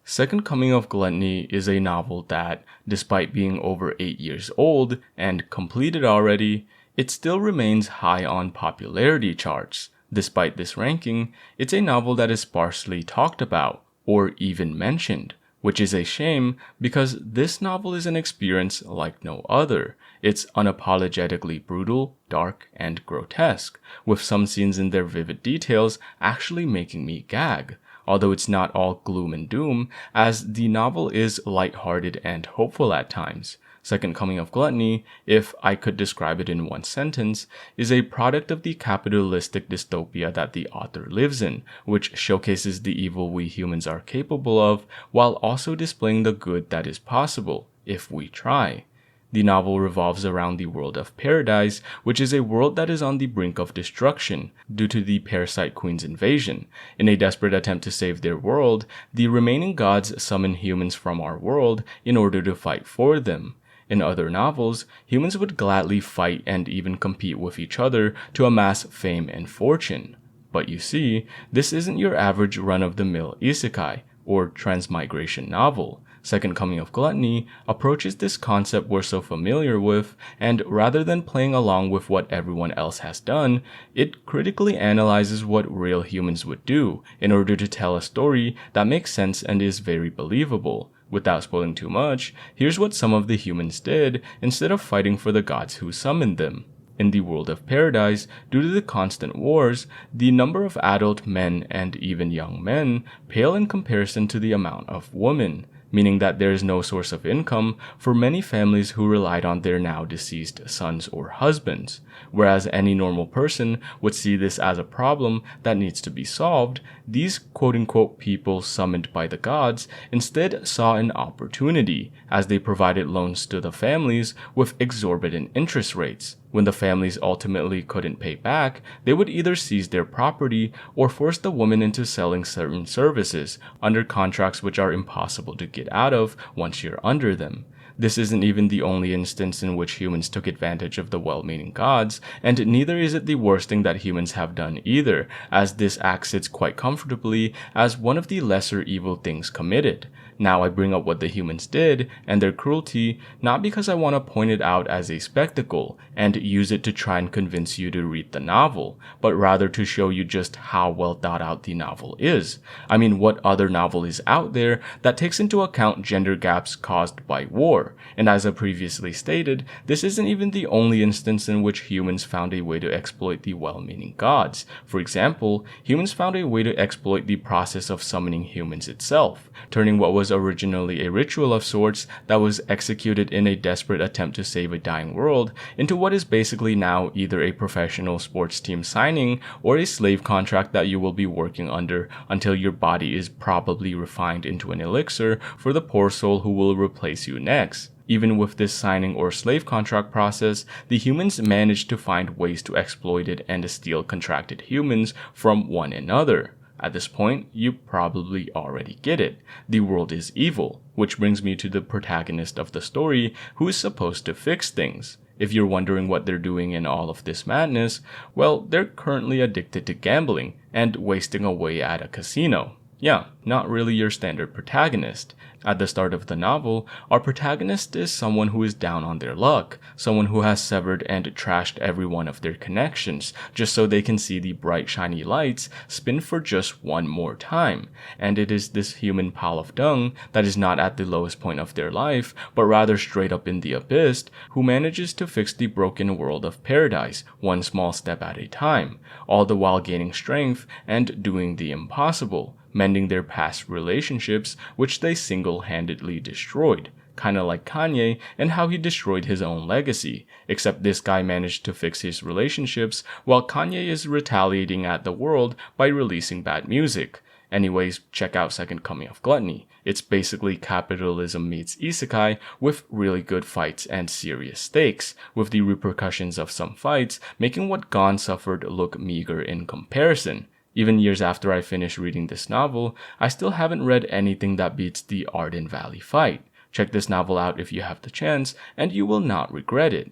Second Coming of Gluttony is a novel that, despite being over 8 years old and completed already, it still remains high on popularity charts. Despite this ranking, it's a novel that is sparsely talked about, or even mentioned, which is a shame because this novel is an experience like no other. It's unapologetically brutal, dark, and grotesque, with some scenes in their vivid details actually making me gag. Although it's not all gloom and doom, as the novel is lighthearted and hopeful at times. Second Coming of Gluttony, if I could describe it in one sentence, is a product of the capitalistic dystopia that the author lives in, which showcases the evil we humans are capable of, while also displaying the good that is possible, if we try. The novel revolves around the world of Paradise, which is a world that is on the brink of destruction due to the Parasite Queen's invasion. In a desperate attempt to save their world, the remaining gods summon humans from our world in order to fight for them. In other novels, humans would gladly fight and even compete with each other to amass fame and fortune. But you see, this isn't your average run-of-the-mill isekai, or transmigration novel. Second Coming of Gluttony approaches this concept we're so familiar with, and rather than playing along with what everyone else has done, it critically analyzes what real humans would do in order to tell a story that makes sense and is very believable. Without spoiling too much, here's what some of the humans did instead of fighting for the gods who summoned them. In the world of Paradise, due to the constant wars, the number of adult men and even young men pale in comparison to the amount of women, meaning that there is no source of income for many families who relied on their now deceased sons or husbands. Whereas any normal person would see this as a problem that needs to be solved, these quote-unquote people summoned by the gods instead saw an opportunity, as they provided loans to the families with exorbitant interest rates. When the families ultimately couldn't pay back, they would either seize their property or force the woman into selling certain services under contracts which are impossible to get out of once you're under them. This isn't even the only instance in which humans took advantage of the well-meaning gods, and neither is it the worst thing that humans have done either, as this act sits quite comfortably as one of the lesser evil things committed. Now I bring up what the humans did and their cruelty not because I want to point it out as a spectacle and use it to try and convince you to read the novel, but rather to show you just how well thought out the novel is. I mean, what other novel is out there that takes into account gender gaps caused by war? And as I previously stated, this isn't even the only instance in which humans found a way to exploit the well-meaning gods. For example, humans found a way to exploit the process of summoning humans itself, turning what was originally a ritual of sorts that was executed in a desperate attempt to save a dying world into what is basically now either a professional sports team signing or a slave contract that you will be working under until your body is probably refined into an elixir for the poor soul who will replace you next. Even with this signing or slave contract process, the humans managed to find ways to exploit it and steal contracted humans from one another. At this point, you probably already get it. The world is evil, which brings me to the protagonist of the story who is supposed to fix things. If you're wondering what they're doing in all of this madness, well, they're currently addicted to gambling and wasting away at a casino. Yeah, not really your standard protagonist. At the start of the novel, our protagonist is someone who is down on their luck, someone who has severed and trashed every one of their connections, just so they can see the bright shiny lights spin for just one more time. And it is this human pile of dung that is not at the lowest point of their life, but rather straight up in the abyss, who manages to fix the broken world of Paradise, one small step at a time, all the while gaining strength and doing the impossible, mending their past relationships which they single-handedly destroyed, kinda like Kanye and how he destroyed his own legacy, except this guy managed to fix his relationships while Kanye is retaliating at the world by releasing bad music. Anyways, check out Second Coming of Gluttony. It's basically capitalism meets isekai with really good fights and serious stakes, with the repercussions of some fights making what Gon suffered look meager in comparison. Even years after I finished reading this novel, I still haven't read anything that beats the Arden Valley fight. Check this novel out if you have the chance, and you will not regret it.